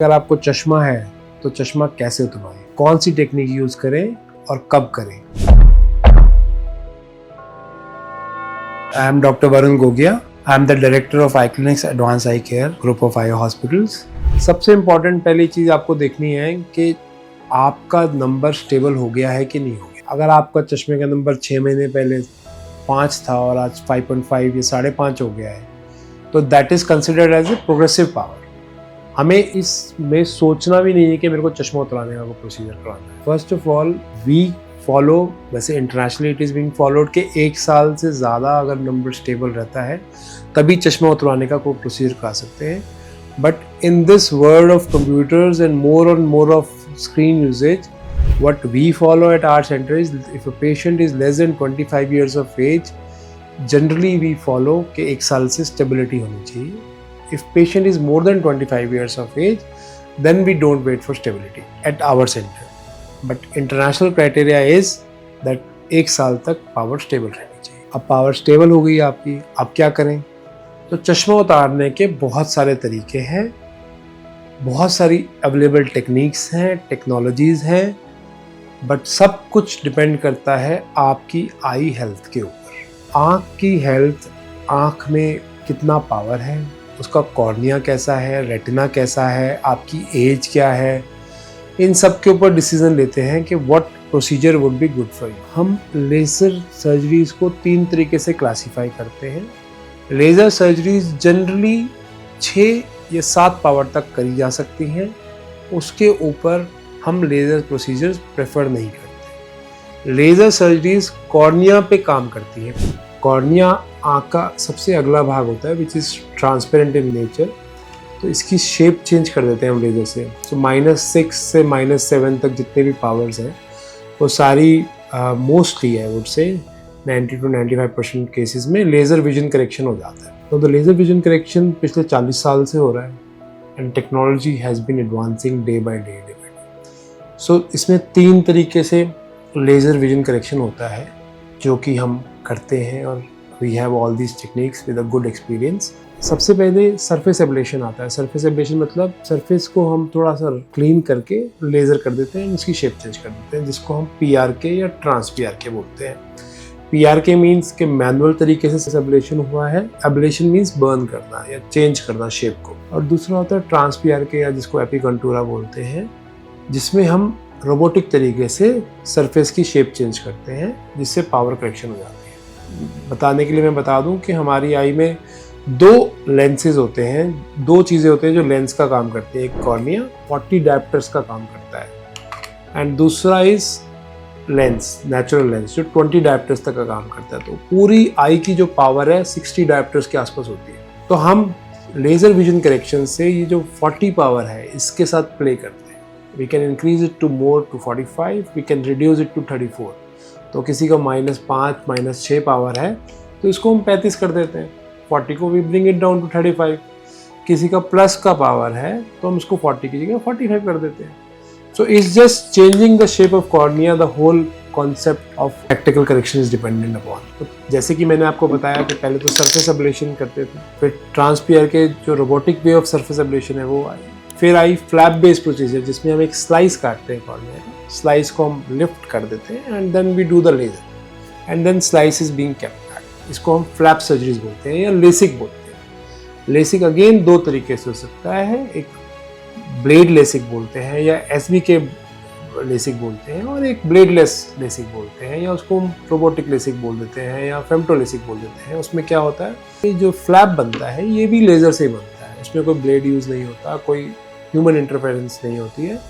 अगर आपको चश्मा है तो चश्मा कैसे उतरवाएं, कौन सी टेक्निक यूज करें और कब करें। I am doctor Varun Gogia. I am the director of I clinics advance I care group of I hospitals. सबसे इम्पॉर्टेंट पहली चीज़ आपको देखनी है कि आपका नंबर स्टेबल हो गया है कि नहीं हो गया। अगर आपका चश्मे का नंबर 6 महीने पहले 5 था और आज 5.5 या 5.5 हो गया है तो that is considered as a progressive power. हमें इसमें सोचना भी नहीं है कि मेरे को चश्मा उतराने का प्रोसीजर कराना है। First of all we follow, वैसे internationally it is being followed कि 1 साल से ज़्यादा अगर नंबर स्टेबल रहता है तभी चश्मा उतरवाने का कोई प्रोसीजर करा सकते हैं। But in this world of computers and more of screen usages, what we follow at our center is if a patient is less than 25 years of age, generally we follow कि 1 साल से stability होनी चाहिए। If patient is more than 25 years of age, then we don't wait for stability at our center. But international criteria is that 1 साल तक power stable रहनी चाहिए। अब power stable हो गई आपकी, अब क्या करें? तो चश्मा उतारने के बहुत सारे तरीके हैं, बहुत सारी अवेलेबल टेक्निक्स हैं, टेक्नोलॉजीज़ हैं, बट सब कुछ डिपेंड करता है आपकी आई हेल्थ के ऊपर। आँख की हेल्थ, आँख में कितना पावर है, उसका कॉर्निया कैसा है, रेटिना कैसा है, आपकी एज क्या है, इन सब के ऊपर डिसीजन लेते हैं कि what procedure would be good for you. हम लेज़र सर्जरीज़ को 3 तरीके से क्लासीफाई करते हैं। लेज़र सर्जरीज़ जनरली 6 या 7 पावर तक करी जा सकती हैं, उसके ऊपर हम लेज़र प्रोसीजर्स प्रेफर नहीं करते। लेज़र सर्जरीज़ कॉर्निया पे काम करती हैं। कॉर्निया आँख का सबसे अगला भाग होता है which is transparent in nature, तो इसकी शेप चेंज कर देते हैं हम लेज़र से। तो -6 से -7 तक जितने भी पावर्स हैं वो सारी मोस्टली है वुड से 90 to 95% केसेस में लेज़र विजन करेक्शन हो जाता है। तो द लेज़र विजन करेक्शन पिछले 40 साल से हो रहा है and technology has been advancing day by day. So इसमें 3 तरीके से लेज़र विजन करेक्शन होता है जो कि हम करते हैं और we have all these techniques with a good experience. सबसे पहले सरफेस एब्लेशन आता है। सरफेस एब्लेशन मतलब सरफेस को हम थोड़ा सा क्लीन करके लेज़र कर देते हैं, इसकी शेप चेंज कर देते हैं, जिसको हम PRK या ट्रांस PRK बोलते हैं। PRK मीन्स के मैनुअल तरीके से एब्लेशन हुआ है। एब्लेशन मीन्स बर्न करना या चेंज करना शेप को। और दूसरा होता है ट्रांस PRK या जिसको एपिकंटूरा बोलते हैं, जिसमें हम रोबोटिक तरीके से सरफेस की शेप चेंज करते हैं जिससे पावर करेक्शन हो जाती है। बताने के लिए मैं बता दूं कि हमारी आई में 2 लेंसेज होते हैं, 2 चीज़ें होते हैं जो लेंस का काम करती है। एक कॉर्निया 40 डायप्टर्स का काम करता है एंड दूसरा इज लेंस, नेचुरल लेंस, जो 20 डायप्टर्स तक का काम करता है। तो पूरी आई की जो पावर है 60 डायप्टर्स के आसपास होती है। तो हम लेज़र विजन करेक्शन से ये जो 40 पावर है इसके साथ प्ले करते हैं। We can increase it to more to 45, we can reduce it to 34। तो किसी का -5, -6 पावर है तो इसको हम 35 कर देते हैं। 40 को we bring it down to 35। किसी का प्लस का पावर है तो हम इसको 40 की जगह 45 कर देते हैं। So it's just changing the shape of cornea, the whole concept of practical correction is dependent upon। तो जैसे कि मैंने आपको बताया कि पहले तो सरफेस एब्लेशन करते थे, फिर ट्रांस PRK जो robotic way of surface ablation है वो आई, फिर आई फ्लैप बेस्ड प्रोसीजर जिसमें हम एक स्लाइस काटते हैं कॉर्निया का। स्लाइस को हम लिफ्ट कर देते हैं and then we do the laser and then slice is being kept back. इसको हम फ्लैप सर्जरीज बोलते हैं या लेसिक बोलते हैं। लेसिक अगेन 2 तरीके से हो सकता है, एक ब्लेड लेसिक बोलते हैं या SBK लेसिक बोलते हैं, और एक ब्लेडलेस लेसिक बोलते हैं या उसको हम रोबोटिक लेसिक बोल देते हैं या फेम्टो लेसिक बोल देते हैं। उसमें क्या होता है, ये जो फ्लैप बनता है ये भी लेज़र से ही बनता है, उसमें कोई ब्लेड यूज़ नहीं होता, कोई ह्यूमन इंटरफेरेंस नहीं होती है।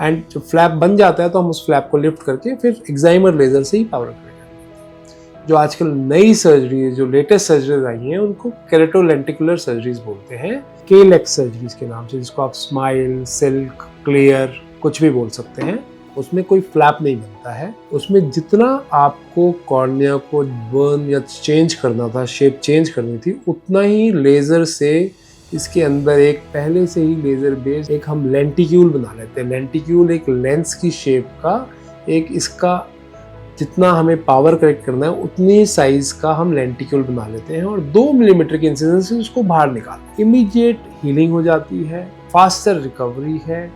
एंड जो फ्लैप बन जाता है तो हम उस फ्लैप को लिफ्ट करके फिर एक्साइमर लेज़र से ही पावर कर देते हैं। जो आजकल नई सर्जरी, जो लेटेस्ट सर्जरीज आई हैं उनको केरेटोलेंटिकुलर सर्जरीज बोलते हैं, KLEX सर्जरीज के नाम से, जिसको आप स्माइल, सिल्क, क्लियर कुछ भी बोल सकते हैं। उसमें कोई फ्लैप नहीं बनता है। उसमें जितना आपको कॉर्निया को बर्न या चेंज करना था, शेप चेंज करनी थी, उतना ही लेज़र से इसके अंदर एक पहले से ही लेज़र बेस्ड एक हम लेंटिक्यूल बना लेते हैं। लेंटिक्यूल एक लेंस की शेप का, एक इसका जितना हमें पावर करेक्ट करना है उतनी साइज का हम लेंटिक्यूल बना लेते हैं और 2 मिलीमीटर के इंसिजन से उसको बाहर निकालते हैं। इमीडिएट हीलिंग हो जाती है फास्टर रिकवरी है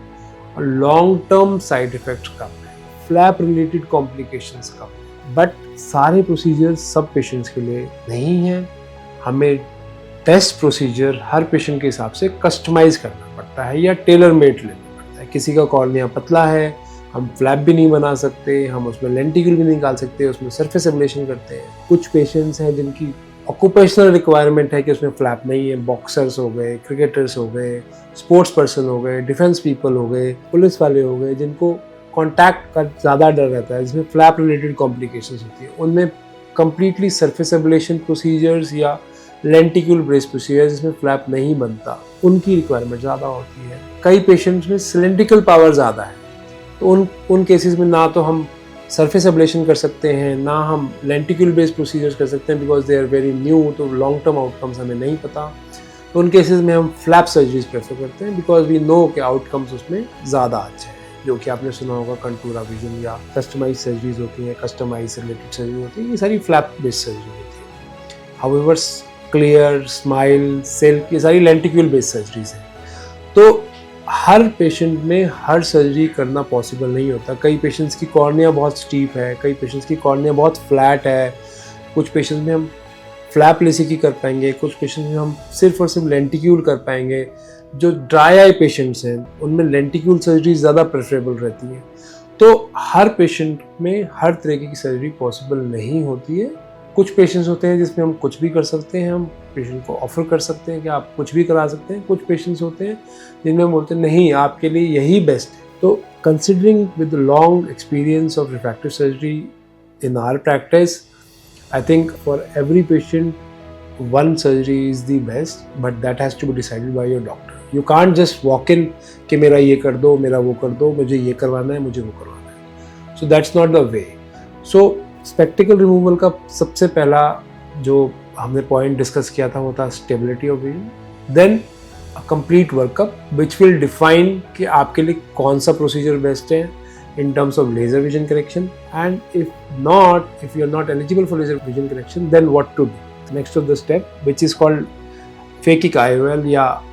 और लॉन्ग टर्म साइड इफेक्ट्स कम है, फ्लैप रिलेटेड कॉम्प्लिकेशंस कम है। बट सारे प्रोसीजर सब पेशेंट्स के लिए नहीं हैं। हमें टेस्ट प्रोसीजर हर पेशेंट के हिसाब से कस्टमाइज करना पड़ता है या टेलर मेड लेना पड़ता है। किसी का कॉर्निया पतला है, हम फ्लैप भी नहीं बना सकते, हम उसमें लेंटिक्यूल भी नहीं निकाल सकते, उसमें सरफेस एब्लेशन करते हैं। कुछ पेशेंट्स हैं जिनकी ऑक्यूपेशनल रिक्वायरमेंट है कि उसमें फ्लैप नहीं है, बॉक्सर्स हो गए, क्रिकेटर्स हो गए, स्पोर्ट्स पर्सन हो गए, डिफेंस पीपल हो गए, पुलिस वाले हो गए, जिनको कॉन्टैक्ट का ज़्यादा डर रहता है, जिसमें फ्लैप रिलेटेड कॉम्प्लिकेशंस होती है। उनमें कंप्लीटली सरफेस एब्लेशन प्रोसीजर्स या लेंटिक्यूल ब्रेस प्रोसीजर जिसमें फ्लैप नहीं बनता, उनकी रिक्वायरमेंट ज़्यादा होती है। कई पेशेंट्स में सिलेंड्रिकल पावर ज़्यादा है, तो उन केसेस में ना तो हम सरफेस एब्लेशन कर सकते हैं, ना हम लेंटिक्यूल बेस्ड प्रोसीजर्स कर सकते हैं, because they are very new, तो लॉन्ग टर्म आउटकम्स हमें नहीं पता। तो उन केसेस में हम फ्लैप सर्जरीज प्रेफर करते हैं, बिकॉज वी नो के आउटकम्स उसमें ज़्यादा अच्छे हैं। जो कि आपने सुना होगा कंटूरा विजन या कस्टमाइज सर्जरीज होती हैं, कस्टमाइज रिलेटेड सर्जरी होती है, ये सारी फ्लैप बेस्ड सर्जरी होती है। हाउएवर क्लियर, स्माइल, सिल्क, ये सारी लेंटिक्यूल बेस्ड सर्जरीज हैं। तो हर पेशेंट में हर सर्जरी करना पॉसिबल नहीं होता। कई पेशेंट्स की कॉर्निया बहुत स्टीप है, कई पेशेंट्स की कॉर्निया बहुत फ्लैट है, कुछ पेशेंट्स में हम फ्लैप लेसिकी कर पाएंगे, कुछ पेशेंट्स में हम सिर्फ और सिर्फ लेंटिक्यूल कर पाएंगे। जो ड्राई आई पेशेंट्स हैं उनमें लेंटिक्यूल सर्जरी ज़्यादा प्रेफरेबल रहती है। तो हर पेशेंट में हर तरीके की सर्जरी पॉसिबल नहीं होती है। कुछ पेशेंट्स होते हैं जिसमें हम कुछ भी कर सकते हैं, हम पेशेंट को ऑफर कर सकते हैं कि आप कुछ भी करा सकते हैं। कुछ पेशेंट्स होते हैं जिनमें हम बोलते हैं नहीं, आपके लिए यही बेस्ट है। तो considering with long experience of refractive surgery in our practice, I think for every patient one surgery is the best, but that has to be decided by your doctor. You can't just walk in कि मेरा ये कर दो, मेरा वो कर दो, मुझे ये करवाना है, मुझे वो करवाना है। So that's not the way. So spectacle removal का सबसे पहला जो हमने पॉइंट डिस्कस किया था वो था stability of vision. Then a complete workup which will define कि आपके लिए कौन सा प्रोसीजर बेस्ट है in terms of laser vision correction, and if you are not eligible for laser vision correction, then what to do. Next of the step, which is called phakic IOL,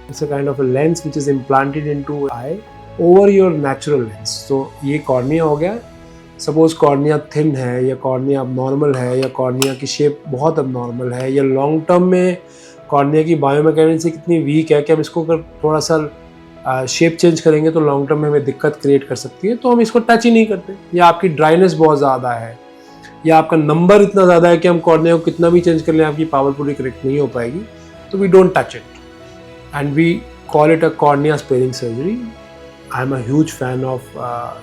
it's a kind of a lens which is implanted into eye over your natural lens. So ये cornea हो गया। Suppose cornea thin है या cornea abnormal है या cornea की shape बहुत abnormal है या लॉन्ग टर्म में कॉर्निया की बायोमैकेनिक्स कितनी वीक है कि हम इसको अगर थोड़ा सा शेप चेंज करेंगे तो लॉन्ग टर्म में हमें दिक्कत क्रिएट कर सकती है, तो हम इसको टच ही नहीं करते। या आपकी ड्राइनेस बहुत ज़्यादा है या आपका नंबर इतना ज़्यादा है कि हम कॉर्निया को कितना भी चेंज कर लें आपकी पावर पूरी करेक्ट नहीं हो पाएगी, तो we don't touch it and we call it a cornea sparing surgery. I am a huge fan of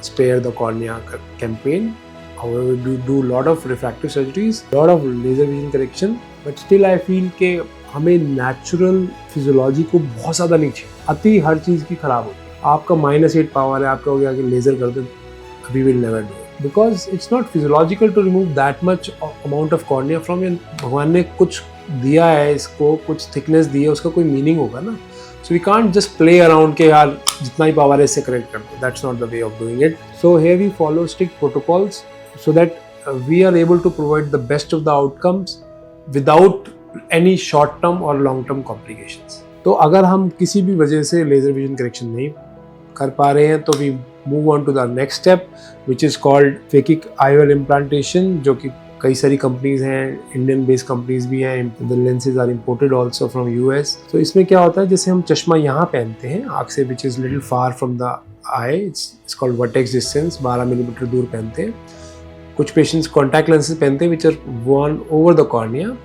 spare the cornea campaign. However, we do lot of refractive surgeries, lot of laser vision correction, but still I feel कि हमें natural physiology को बहुत ज़्यादा नहीं चाहिए। अति हर चीज़ की खराब होती है। आपका -8 पावर है, आपका हो गया कि लेज़र कर दो, we will never do it because it's not physiological to remove that much amount of cornea from your। भगवान ने कुछ दिया है इसको, कुछ थिकनेस दी है, उसका कोई मीनिंग होगा ना। So we can't just play around के यार जितना ही पावर है इससे करेक्ट कर दो। That's not the way of doing it. So here we follow strict protocols so that we are able to provide the best of the outcomes without any short term or long term complications. तो अगर हम किसी भी वजह से laser vision correction नहीं कर पा रहे हैं तो we move on to the next step which is called phakic IOL implantation, जो कि कई सारी कंपनीज हैं, इंडियन बेस्ड कंपनीज भी हैं। The lenses are imported also from US। तो इसमें क्या होता है, जैसे हम चश्मा यहाँ पहनते हैं आँख से, which is little far from the eye, it's called vertex distance, 12 millimetre दूर पहनते हैं। कुछ पेशेंट्स कॉन्टैक्ट लेंसेज पहनते हैं which are one over the cornea.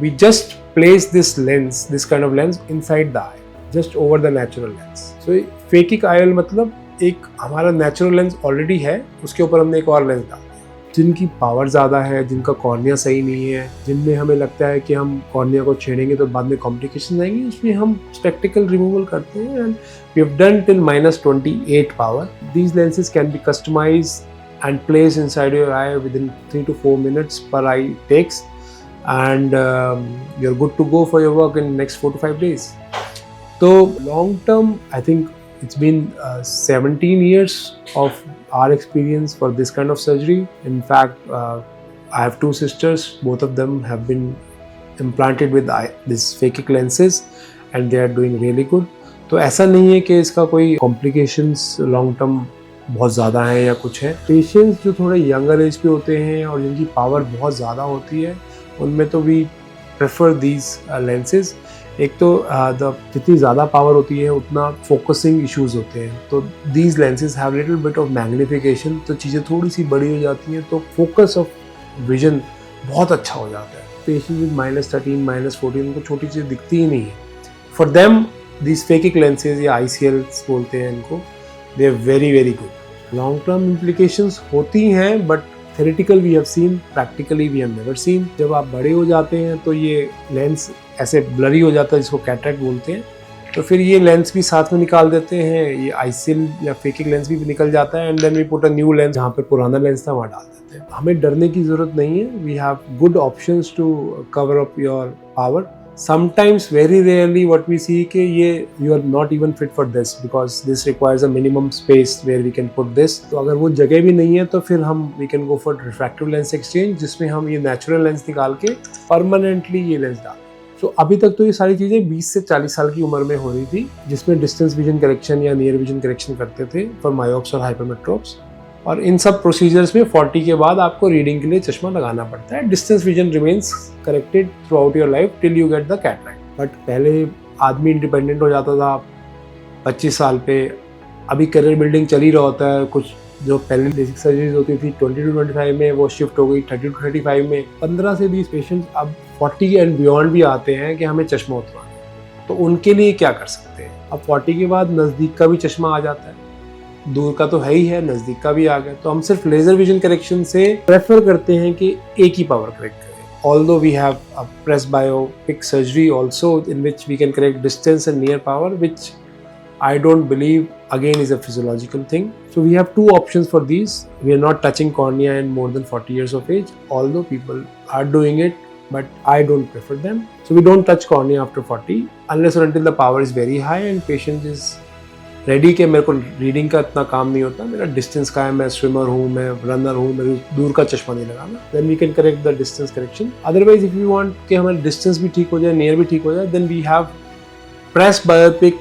We just place this lens, this kind of lens inside the eye, just over the natural lens. So phakic IOL मतलब एक हमारा natural lens already है, उसके ऊपर हमने एक और लेंस डाल दिया। जिनकी पावर ज़्यादा है, जिनका कॉर्निया सही नहीं है, जिनमें हमें लगता है कि हम कॉर्निया को छेड़ेंगे तो बाद में कॉम्प्लिकेशन आएंगी, उसमें हम स्पेक्टिकल रिमूवल करते हैं and we have done till -28 power. These lenses can be customised and place inside your eye within 3 to 4 minutes per eye takes and you are good to go for your work in next 4 to 5 days। तो long term I think it's been 17 years of our experience for this kind of surgery. In fact, I have 2 sisters. Both of them have been implanted with these phakic lenses and they are doing really good. तो ऐसा नहीं है कि इसका कोई complications long term बहुत ज़्यादा है या कुछ है। पेशेंट्स जो थोड़े यंगर एज पे होते हैं और जिनकी पावर बहुत ज़्यादा होती है, उनमें तो वी प्रेफर दीज लेंसेज। एक तो जितनी ज़्यादा पावर होती है उतना फोकसिंग इश्यूज होते हैं, तो these lenses have little bit of magnification, तो चीज़ें थोड़ी सी बड़ी हो जाती हैं, तो फोकस ऑफ विजन बहुत अच्छा हो जाता है। पेशेंट विद -13 -14 उनको छोटी चीज़ दिखती ही नहीं है। For them these phakic lenses या ICLs बोलते हैं इनको, they are very very good. Long term implications होती हैं, but theoretical we have seen, practically we have never seen. जब आप बड़े हो जाते हैं तो ये लेंस ऐसे ब्लरी हो जाता है, जिसको कैटरेक्ट बोलते हैं, तो फिर ये लेंस भी साथ में निकाल देते हैं, ये ICL या फेकिक लेंस भी निकल जाता है, and then we put a new lens, जहाँ पे पुराना लेंस था वहाँ डाल देते हैं। हमें डरने की जरूरत नहीं है, we have good options to cover up your power. Sometimes very rarely what we see कि ये you are not even fit for this because this requires a minimum space where we can put this। तो अगर वो जगह भी नहीं है तो फिर हम we can go for refractive lens exchange, जिसमें हम ये natural lens निकाल के permanently ये lens डाल। So अभी तक तो ये सारी चीज़ें 20 से 40 साल की उम्र में हो रही थी, जिसमें distance vision correction या near vision correction करते थे for myopes और hypermetropes। और इन सब प्रोसीजर्स में 40 के बाद आपको रीडिंग के लिए चश्मा लगाना पड़ता है। Distance vision remains corrected through out your life till you get the cataract. But पहले आदमी इंडिपेंडेंट हो जाता था 25 साल पे, अभी करियर बिल्डिंग चल ही रहा होता है। कुछ जो पहले बेसिक सर्जरीज होती थी 20 to 25 में, वो शिफ्ट हो गई 30 to 35 में। 15 से 20 पेशेंट्स अब 40 एंड बियॉन्ड भी आते हैं कि हमें चश्मा उतरवाना है, तो उनके लिए क्या कर सकते हैं। अब 40 के बाद नज़दीक का भी चश्मा आ जाता है, दूर का तो है ही है, नज़दीक का भी आ गया, तो हम सिर्फ लेजर विजन करेक्शन से प्रेफर करते हैं कि एक ही पावर करेक्ट करें। Although we have a presbyopic surgery also in which we can correct distance and near power, which I don't believe again is a physiological thing. So we have two options for these. We are not touching cornea in more than 40 years of age, although people are doing it, but I don't prefer them. So we don't touch cornea after 40 unless or until the power is very high and patient is ready के मेरे को reading का इतना काम नहीं होता, मेरा distance का है, मैं स्विमर हूँ, मैं रनर हूँ, मेरे दूर का चश्मा नहीं लगाना, then we can correct the distance correction. Otherwise if you want कि हमारा डिस्टेंस भी ठीक हो जाए, नियर भी ठीक हो जाए, then we have presbyopic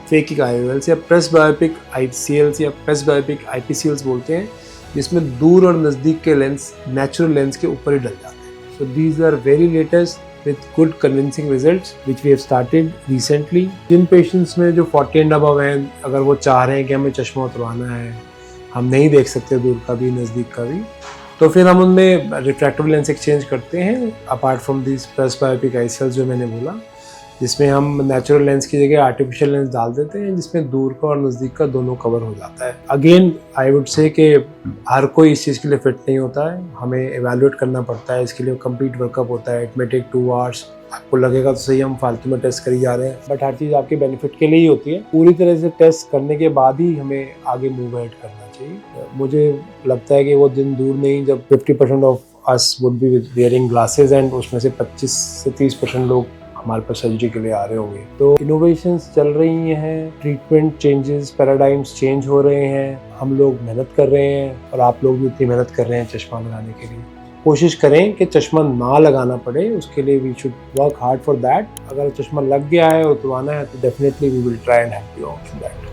phakic IOLs या presbyopic ICLs या presbyopic IPCLs बोलते हैं, जिसमें दूर और नज़दीक के लेंस नेचुरल लेंस के ऊपर ही डल जाते हैं। So these are very latest with good convincing results which we have started recently। जिन patients में जो 40 and above हैं, अगर वो चाह रहे हैं कि हमें चश्मा उतरवाना है, हम नहीं देख सकते दूर का भी नज़दीक का भी, तो फिर हम उनमें रिफ्रैक्टिव लेंस एक्सचेंज करते हैं apart from this presbyopic ICLs जो मैंने बोला, जिसमें हम नेचुरल लेंस की जगह आर्टिफिशियल लेंस डाल देते हैं, जिसमें दूर का और नज़दीक का दोनों कवर हो जाता है। अगेन आई वुड से कि हर कोई इस चीज़ के लिए फिट नहीं होता है, हमें एवेल्युएट करना पड़ता है, इसके लिए कंप्लीट वर्कअप होता है। It may take 2 hours. आपको लगेगा तो सही हम फालतू में टेस्ट करी जा रहे हैं, बट हर चीज़ आपके बेनिफिट के लिए ही होती है। पूरी तरह से टेस्ट करने के बाद ही हमें आगे मूव अहेड करना चाहिए। मुझे लगता है कि वो दिन दूर नहीं जब 50% of us would be wearing glasses and उसमें से 25 से 30% लोग हमारे पास सर्जरी के लिए आ रहे होंगे। तो इनोवेशंस चल रही हैं, ट्रीटमेंट चेंजेस, पैराडाइम्स चेंज हो रहे हैं, हम लोग मेहनत कर रहे हैं और आप लोग भी इतनी मेहनत कर रहे हैं चश्मा लगाने के लिए। कोशिश करें कि चश्मा ना लगाना पड़े, उसके लिए we should work hard for that. अगर चश्मा लग गया है और उतरवाना है तो definitely we will try and help you out for that.